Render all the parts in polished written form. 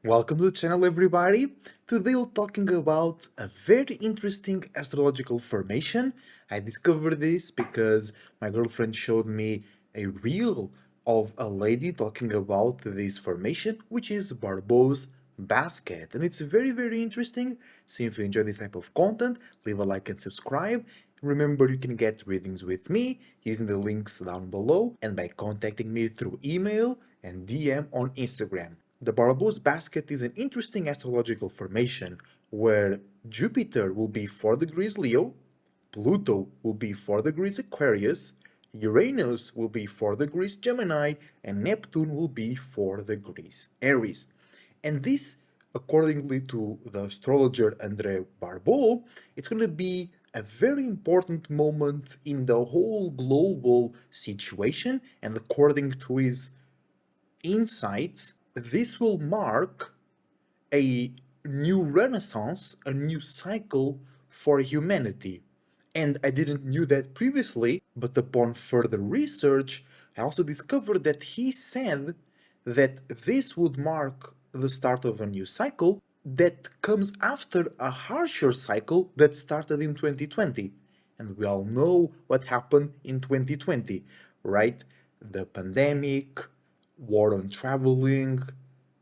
Welcome to the channel, everybody. Today we're talking about a very interesting astrological formation. I discovered this because my girlfriend showed me a reel of a lady talking about this formation, which is Barbeau's basket. And it's very interesting. So if you enjoy this type of content, leave a like and subscribe. Remember, you can get readings with me using the links down below and by contacting me through email and DM on Instagram. The Barbeau's basket is an interesting astrological formation where Jupiter will be 4 degrees Leo, Pluto will be 4 degrees Aquarius, Uranus will be 4 degrees Gemini, and Neptune will be 4 degrees Aries. And this, accordingly to the astrologer André Barbeau, it's going to be a very important moment in the whole global situation, and according to his insights, this will mark a new renaissance, a new cycle for humanity. And I didn't knew that previously, but upon further research, I also discovered that he said that this would mark the start of a new cycle that comes after a harsher cycle that started in 2020. And we all know what happened in 2020, right? The pandemic, war on traveling,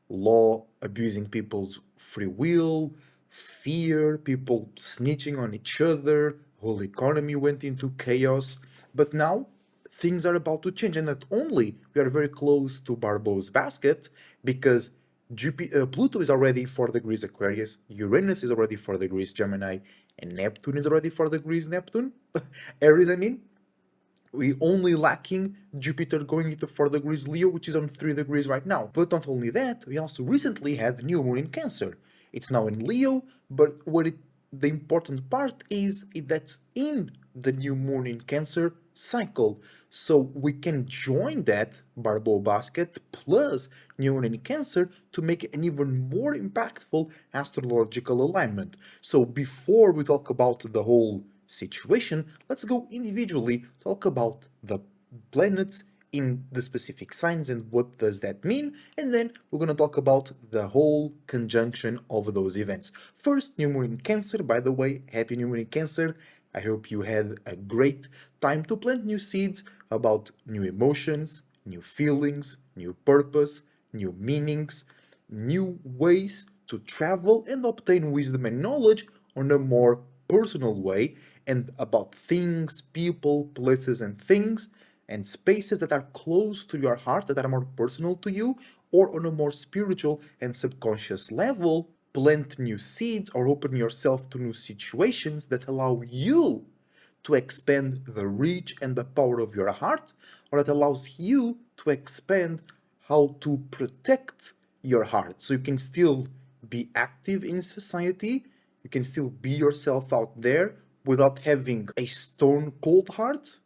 law abusing people's free will, fear, people snitching on each other, whole economy went into chaos. But now things are about to change, and not only we are very close to Barbeau's basket because Pluto is already 4 degrees Aquarius, Uranus is already 4 degrees Gemini, and Neptune is already 4 degrees Neptune, Aries, I mean. We only lacking Jupiter going into 4 degrees Leo, which is on 3 degrees right now. But not only that, we also recently had the new moon in Cancer. It's now in Leo, but the important part is that's in the new moon in Cancer cycle. So we can join that Barbeau basket plus new moon in Cancer to make it an even more impactful astrological alignment. So before we talk about the whole situation, let's go individually talk about the planets in the specific signs and what does that mean, and then we're going to talk about the whole conjunction of those events. First, new moon in Cancer. By the way, happy new moon in Cancer. I hope you had a great time to plant new seeds about new emotions, new feelings, new purpose, new meanings, new ways to travel and obtain wisdom and knowledge on a more personal way, and about things, people, places, and things and spaces that are close to your heart, that are more personal to you, or on a more spiritual and subconscious level. Plant new seeds or open yourself to new situations that allow you to expand the reach and the power of your heart, or that allows you to expand how to protect your heart so you can still be active in society, you can still be yourself out there without having a stone cold heart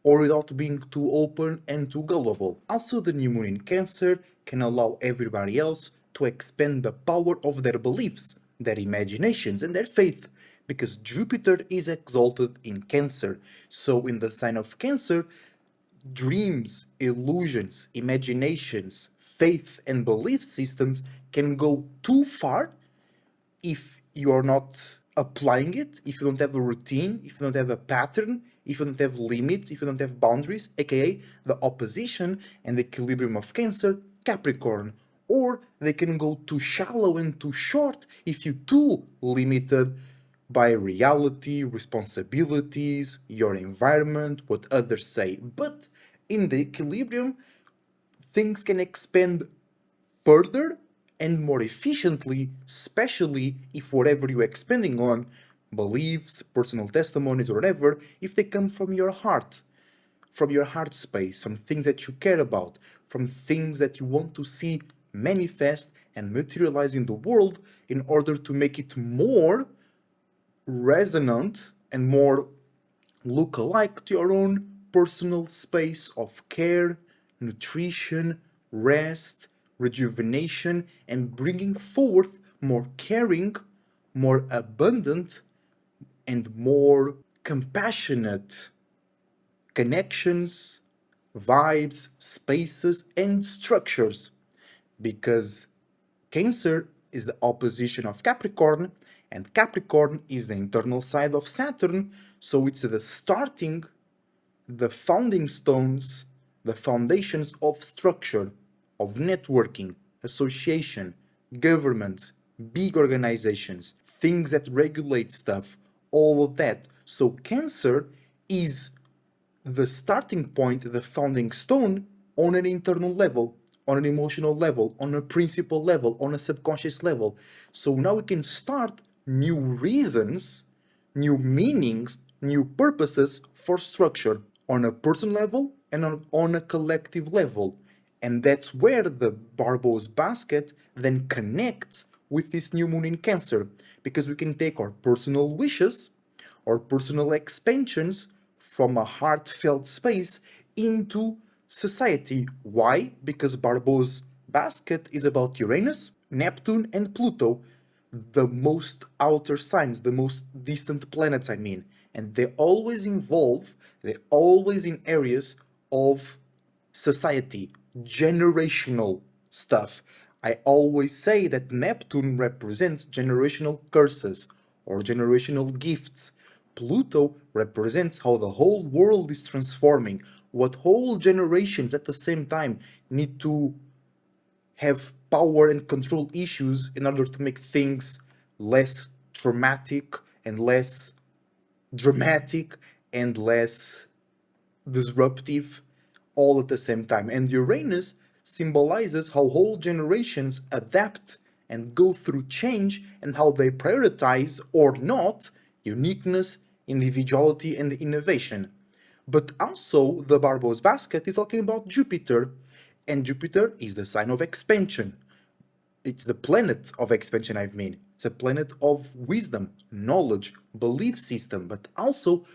or without being too open and too gullible. Also, the new moon in Cancer can allow everybody else to expand the power of their beliefs, their imaginations, and their faith, because Jupiter is exalted in Cancer. So, in the sign of Cancer, dreams, illusions, imaginations, faith, and belief systems can go too far if you're not applying it, if you don't have a routine, if you don't have a pattern, if you don't have limits, if you don't have boundaries, aka the opposition and the equilibrium of Cancer, Capricorn. Or they can go too shallow and too short if you're too limited by reality, responsibilities, your environment, what others say. But in the equilibrium, things can expand further and more efficiently, especially if whatever you're expanding on, beliefs, personal testimonies, or whatever, if they come from your heart space, from things that you care about, from things that you want to see manifest and materialize in the world in order to make it more resonant and more look alike to your own personal space of care, nutrition, rest, rejuvenation, and bringing forth more caring, more abundant, and more compassionate connections, vibes, spaces, and structures. Because Cancer is the opposition of Capricorn, and Capricorn is the internal side of Saturn, so it's the starting, the founding stones, the foundations of structure, of networking, association, governments, big organizations, things that regulate stuff, all of that. So, Cancer is the starting point, the founding stone on an internal level, on an emotional level, on a principle level, on a subconscious level. So now we can start new reasons, new meanings, new purposes for structure on a personal level and on a collective level. And that's where the Barbo's basket then connects with this new moon in Cancer, because we can take our personal wishes or personal expansions from a heartfelt space into society. Why? Because Barbo's basket is about Uranus, Neptune, and Pluto, the most outer signs, the most distant planets, I mean. And they're always in areas of society, generational stuff. I always say that Neptune represents generational curses or generational gifts. Pluto represents how the whole world is transforming, what whole generations at the same time need to have power and control issues in order to make things less traumatic and less dramatic and less disruptive all at the same time. And Uranus symbolizes how whole generations adapt and go through change and how they prioritize or not uniqueness, individuality, and innovation. But also, the Barbo's basket is talking about Jupiter, and Jupiter is the sign of expansion. It's the planet of expansion, I mean. It's a planet of wisdom, knowledge, belief system, but also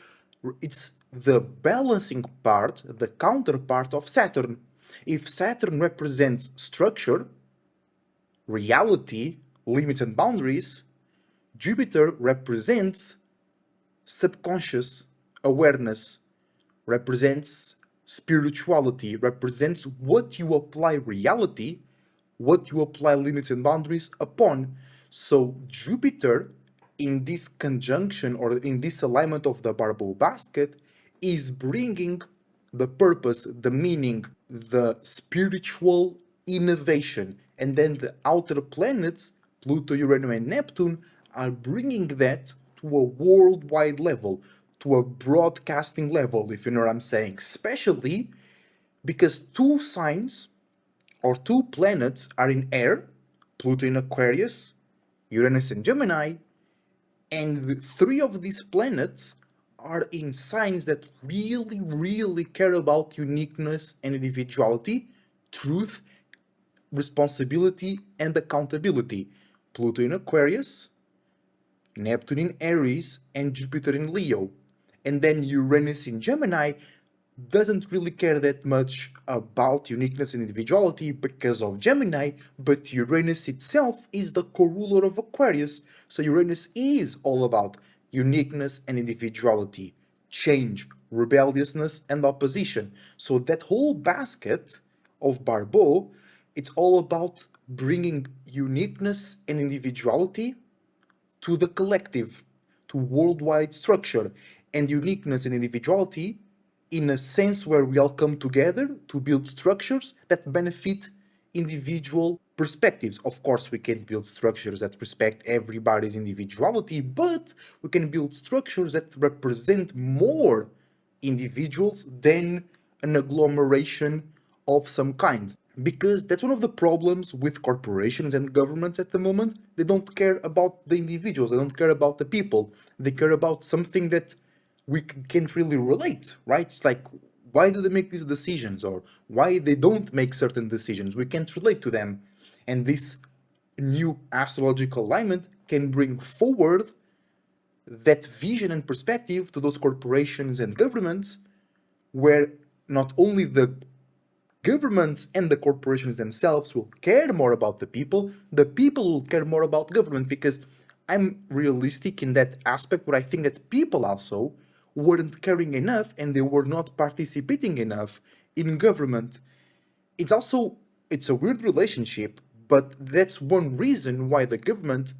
it's the balancing part, the counterpart of Saturn. If Saturn represents structure, reality, limits, and boundaries, Jupiter represents subconscious awareness, represents spirituality, represents what you apply reality, what you apply limits and boundaries upon. So Jupiter, in this conjunction or in this alignment of the Barbo basket, is bringing the purpose, the meaning, the spiritual innovation. And then the outer planets, Pluto, Uranus, and Neptune, are bringing that to a worldwide level, to a broadcasting level, if you know what I'm saying. Especially because two signs or two planets are in air, Pluto in Aquarius, Uranus in Gemini, and the three of these planets are in signs that really, really care about uniqueness and individuality, truth, responsibility, and accountability. Pluto in Aquarius, Neptune in Aries, and Jupiter in Leo. And then Uranus in Gemini doesn't really care that much about uniqueness and individuality because of Gemini, but Uranus itself is the co-ruler of Aquarius. So Uranus is all about uniqueness and individuality, change, rebelliousness, and opposition. So that whole basket of Barbeau, it's all about bringing uniqueness and individuality to the collective, to worldwide structure, and uniqueness and individuality in a sense where we all come together to build structures that benefit individual perspectives. Of course, we can't build structures that respect everybody's individuality, but we can build structures that represent more individuals than an agglomeration of some kind. Because that's one of the problems with corporations and governments at the moment. They don't care about the individuals, they don't care about the people. They care about something that we can't really relate, right? It's like, why do they make these decisions, or why they don't make certain decisions? We can't relate to them. And this new astrological alignment can bring forward that vision and perspective to those corporations and governments, where not only the governments and the corporations themselves will care more about the people will care more about government, because I'm realistic in that aspect where I think that people also weren't caring enough and they were not participating enough in government. It's a weird relationship, But that's one reason why the government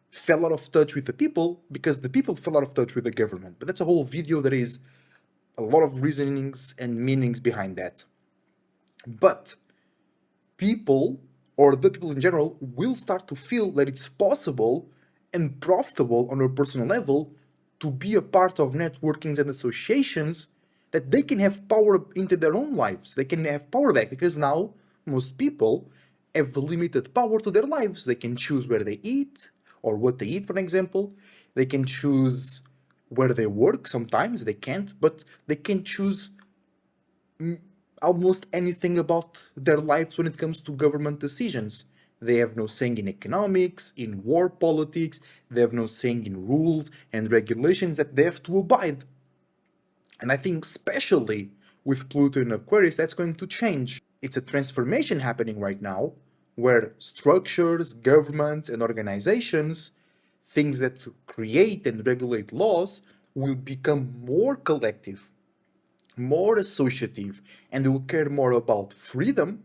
fell out of touch with the people, because the people fell out of touch with the government. But that's a whole video. There is a lot of reasonings and meanings behind that. But people, or the people in general, will start to feel that it's possible and profitable on a personal level to be a part of networkings and associations, that they can have power into their own lives. They can have power back, because now most people have limited power to their lives. They can choose where they eat or what they eat, for example. They can choose where they work. Sometimes they can't, but they can choose almost anything about their lives when it comes to government decisions. They have no saying in economics, in war politics, they have no saying in rules and regulations that they have to abide. And I think, especially with Pluto in Aquarius, that's going to change. It's a transformation happening right now where structures, governments, and organizations, things that create and regulate laws, will become more collective, more associative, and they'll care more about freedom,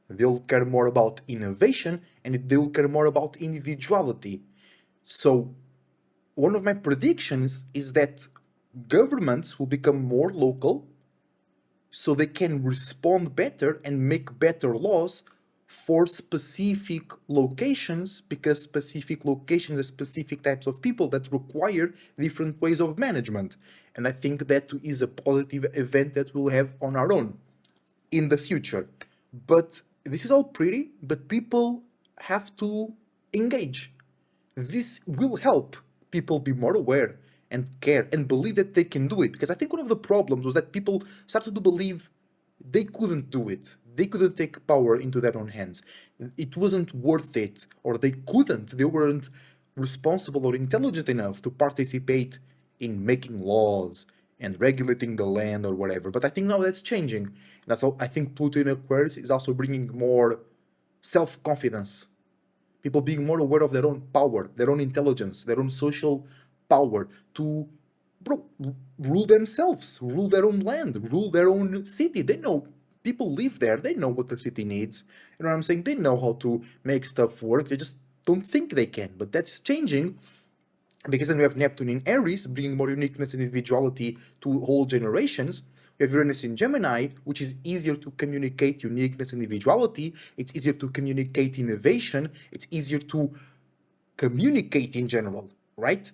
they'll care more about innovation, and they'll care more about individuality. So, one of my predictions is that governments will become more local so they can respond better and make better laws for specific locations, because specific locations are specific types of people that require different ways of management. And I think that is a positive event that we'll have on our own in the future. But this is all pretty, but people have to engage. This will help people be more aware and care and believe that they can do it. Because I think one of the problems was that people started to believe they couldn't do it. They couldn't take power into their own hands. It wasn't worth it, or they couldn't. They weren't responsible or intelligent enough to participate in making laws and regulating the land or whatever. But I think now that's changing. And that's all. I think Pluto in Aquarius is also bringing more self-confidence, people being more aware of their own power, their own intelligence, their own social power to, bro, rule themselves, rule their own land, rule their own city. They know, people live there, they know what the city needs. You know what I'm saying? They know how to make stuff work. They just don't think they can. But that's changing, because then we have Neptune in Aries, bringing more uniqueness and individuality to whole generations. We have Uranus in Gemini, which is easier to communicate uniqueness and individuality. It's easier to communicate innovation. It's easier to communicate in general, right?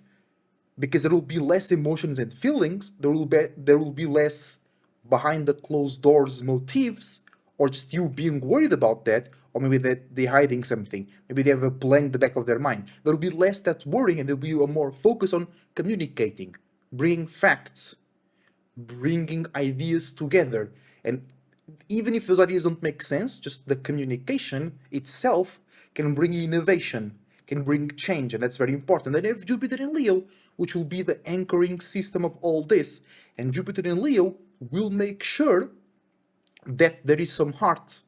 Because there will be less emotions and feelings. There will be less behind the closed doors motives, or just you being worried about that, or maybe that they're hiding something. Maybe they have a plan in the back of their mind. There will be less that worrying, and there will be a more focus on communicating, bringing facts, bringing ideas together. And even if those ideas don't make sense, just the communication itself can bring innovation, can bring change, and that's very important. Then you have Jupiter in Leo, which will be the anchoring system of all this. And Jupiter in Leo will make sure that there is some heart,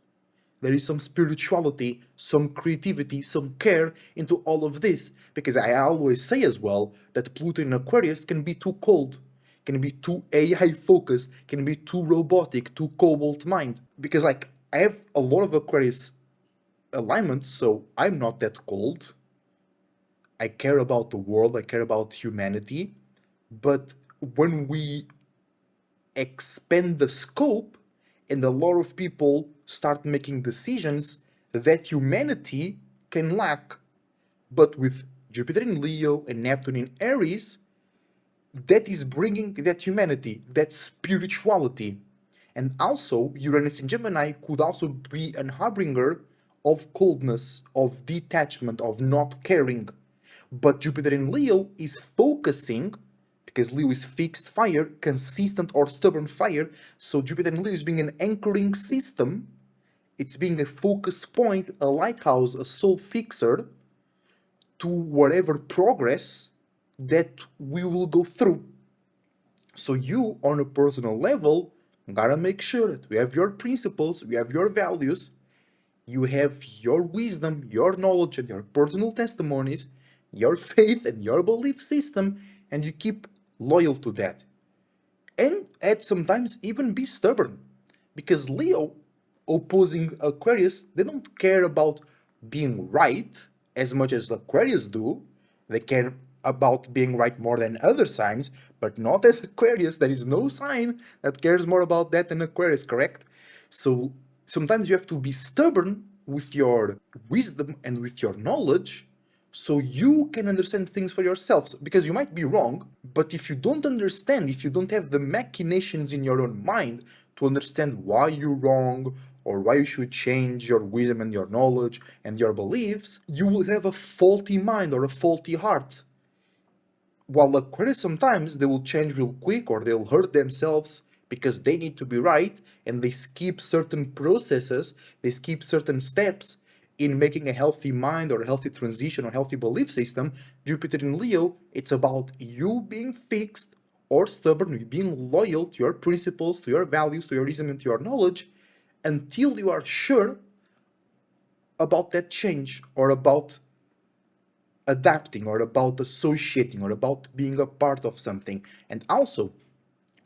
there is some spirituality, some creativity, some care into all of this. Because I always say as well that Pluto in Aquarius can be too cold, can be too AI focused, can be too robotic, too cobalt mind. Because, like, I have a lot of Aquarius alignments, so I'm not that cold. I care about the world, I care about humanity. But when we expand the scope and a lot of people start making decisions that humanity can lack. But with Jupiter in Leo and Neptune in Aries, that is bringing that humanity, that spirituality. And also, Uranus in Gemini could also be an harbinger of coldness, of detachment, of not caring. But Jupiter in Leo is focusing, because Leo is fixed fire, consistent or stubborn fire. So Jupiter in Leo is being an anchoring system. It's being a focus point, a lighthouse, a soul fixer to whatever progress that we will go through. So you, on a personal level, gotta make sure that we have your principles, we have your values, you have your wisdom, your knowledge, and your personal testimonies, your faith and your belief system, and you keep loyal to that. And at sometimes even be stubborn. Because Leo opposing Aquarius, they don't care about being right as much as Aquarius do. They care about being right more than other signs, but not as Aquarius. There is no sign that cares more about that than Aquarius, correct? So sometimes you have to be stubborn with your wisdom and with your knowledge so you can understand things for yourselves, because you might be wrong, but if you don't understand, if you don't have the machinations in your own mind to understand why you're wrong or why you should change your wisdom and your knowledge and your beliefs, you will have a faulty mind or a faulty heart. While Aquarius, sometimes they will change real quick or they'll hurt themselves because they need to be right, and they skip certain processes, they skip certain steps in making a healthy mind or a healthy transition or healthy belief system. Jupiter in Leo, it's about you being fixed or stubborn, being loyal to your principles, to your values, to your reason, and to your knowledge until you are sure about that change or about adapting or about associating or about being a part of something. And also,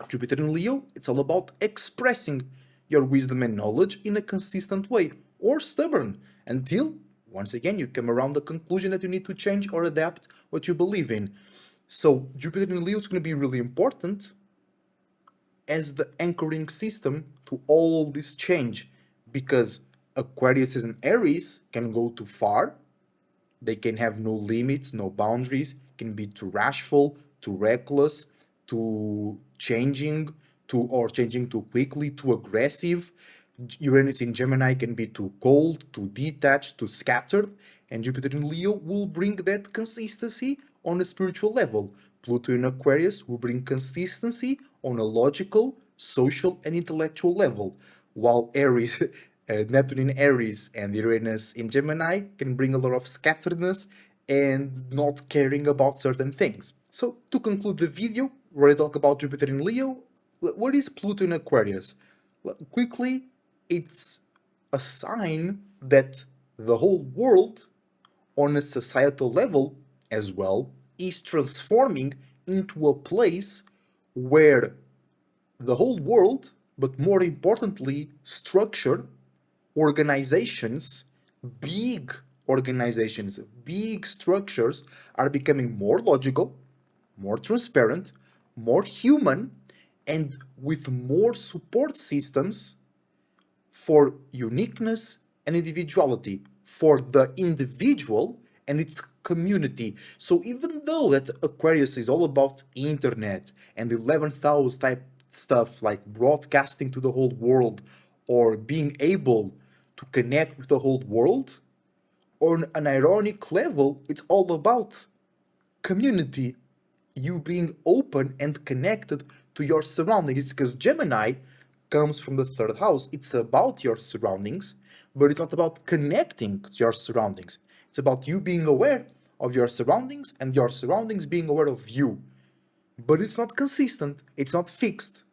Jupiter in Leo, it's all about expressing your wisdom and knowledge in a consistent way, or stubborn, until, once again, you come around the conclusion that you need to change or adapt what you believe in. So, Jupiter in Leo is going to be really important as the anchoring system to all this change, because Aquarius and Aries can go too far. They can have no limits, no boundaries, can be too rashful, too reckless, too changing, changing too quickly, too aggressive. Uranus in Gemini can be too cold, too detached, too scattered, and Jupiter in Leo will bring that consistency on a spiritual level. Pluto in Aquarius will bring consistency on a logical, social, and intellectual level, while Aries, Neptune in Aries and Uranus in Gemini can bring a lot of scatteredness and not caring about certain things. So, to conclude the video, we're going to talk about Jupiter in Leo. What is Pluto in Aquarius? Quickly, it's a sign that the whole world, on a societal level as well, is transforming into a place where the whole world, but more importantly, structure, organizations, big organizations, big structures are becoming more logical, more transparent, more human, and with more support systems for uniqueness and individuality for the individual and its community. So even though that Aquarius is all about internet and 11th house type stuff like broadcasting to the whole world or being able to connect with the whole world, on an ironic level, it's all about community, you being open and connected to your surroundings, because Gemini comes from the third house. It's about your surroundings, but it's not about connecting to your surroundings. It's about you being aware of your surroundings and your surroundings being aware of you. But it's not consistent, it's not fixed.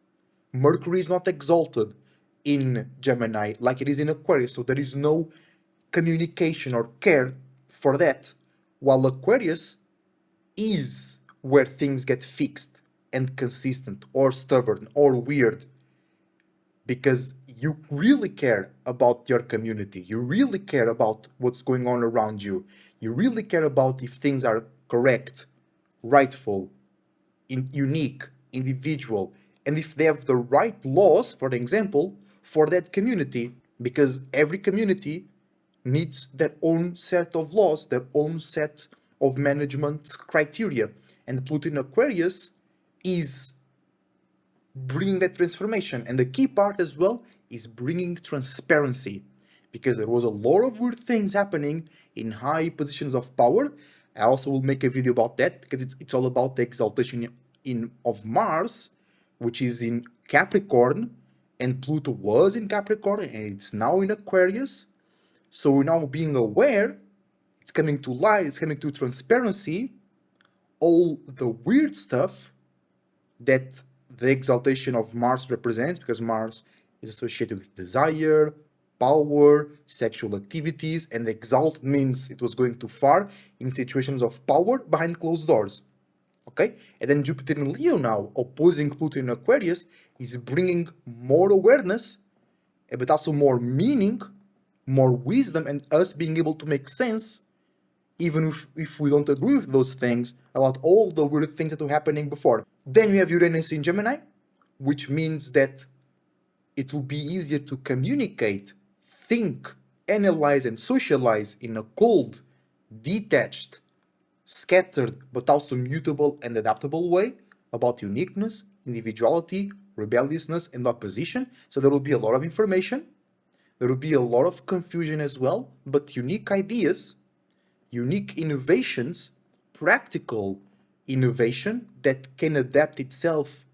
Mercury is not exalted in Gemini like it is in Aquarius, so there is no communication or care for that. While Aquarius is where things get fixed and consistent or stubborn or weird, because you really care about your community, you really care about what's going on around you, you really care about if things are correct, rightful, unique, individual, and if they have the right laws, for example, for that community, because every community needs their own set of laws, their own set of management criteria. And Pluto in Aquarius is bringing that transformation. And the key part as well is bringing transparency, because there was a lot of weird things happening in high positions of power. I also will make a video about that, because it's all about the exaltation of Mars, which is in Capricorn, and Pluto was in Capricorn and it's now in Aquarius. So we're now being aware, it's coming to light, it's coming to transparency, all the weird stuff that the exaltation of Mars represents, because Mars is associated with desire, power, sexual activities, and exalt means it was going too far in situations of power behind closed doors. Okay? And then Jupiter in Leo now, opposing Pluto in Aquarius, is bringing more awareness, but also more meaning, more wisdom, and us being able to make sense, even if we don't agree with those things, about all the weird things that were happening before. Then you have Uranus in Gemini, which means that it will be easier to communicate, think, analyze, and socialize in a cold, detached, scattered, but also mutable and adaptable way about uniqueness, individuality, rebelliousness, and opposition. So there will be a lot of information. There will be a lot of confusion as well, but unique ideas, unique innovations, practical innovation that can adapt itself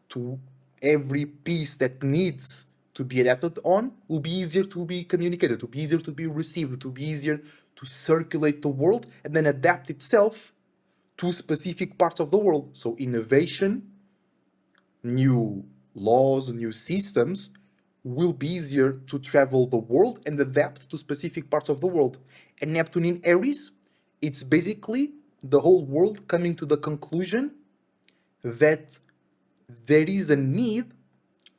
to every piece that needs to be adapted on will be easier to be communicated, to be easier to be received, to be easier to circulate the world and then adapt itself to specific parts of the world. So innovation, new laws, new systems will be easier to travel the world and adapt to specific parts of the world. And Neptune in Aries, it's basically the whole world coming to the conclusion that there is a need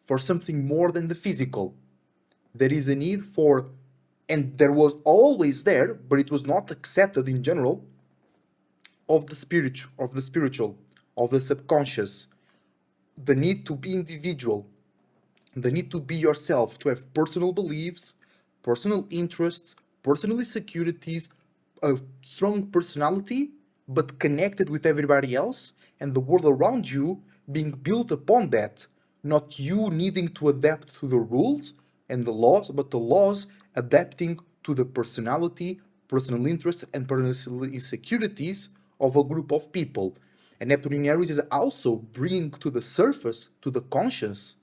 for something more than the physical. There is a need for, and there was always there, but it was not accepted in general, of the spiritual, of the subconscious, the need to be individual, the need to be yourself, to have personal beliefs, personal interests, personal insecurities, a strong personality, but connected with everybody else, and the world around you being built upon that. Not you needing to adapt to the rules and the laws, but the laws adapting to the personality, personal interests, and personal insecurities of a group of people. And Neptune in Aries is also bringing to the surface, to the conscious,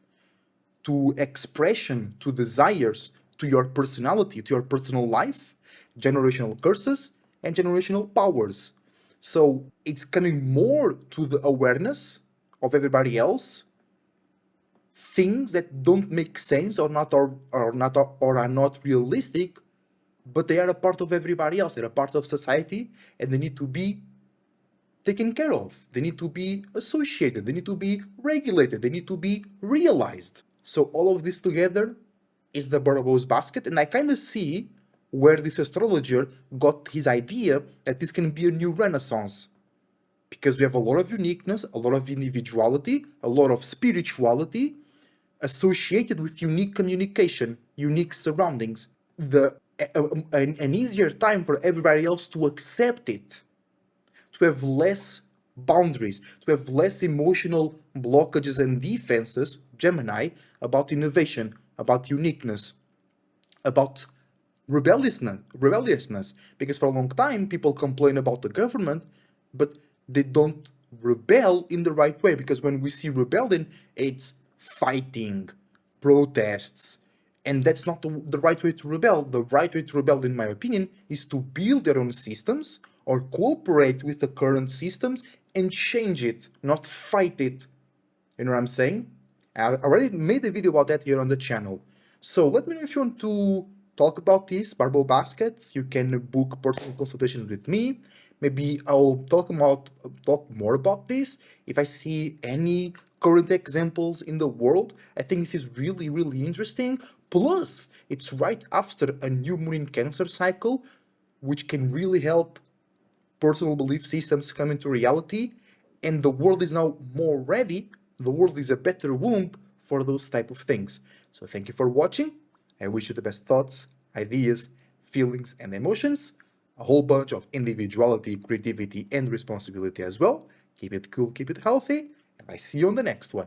to expression, to desires, to your personality, to your personal life, generational curses, and generational powers. So it's coming more to the awareness of everybody else, things that don't make sense or are not realistic, but they are a part of everybody else. They're a part of society, and they need to be taken care of. They need to be associated. They need to be regulated. They need to be realized. So all of this together is the Barabos basket, and I kind of see where this astrologer got his idea that this can be a new renaissance. Because we have a lot of uniqueness, a lot of individuality, a lot of spirituality associated with unique communication, unique surroundings. An easier time for everybody else to accept it, to have less boundaries, to have less emotional blockages and defenses, Gemini, about innovation, about uniqueness, about rebelliousness. Because for a long time, people complain about the government, but they don't rebel in the right way. Because when we see rebellion, it's fighting, protests, and that's not the right way to rebel. The right way to rebel, in my opinion, is to build their own systems or cooperate with the current systems and change it, not fight it. You know what I'm saying? I already made a video about that here on the channel. So let me know if you want to talk about this, Barbo Baskets. You can book personal consultations with me. Maybe I'll talk more about this if I see any current examples in the world. I think this is really, really interesting. Plus, it's right after a new moon in Cancer cycle, which can really help personal belief systems come into reality, and the world is now more ready. The world is a better womb for those type of things. So thank you for watching. I wish you the best thoughts, ideas, feelings, and emotions. A whole bunch of individuality, creativity, and responsibility as well. Keep it cool, keep it healthy, and I see you on the next one.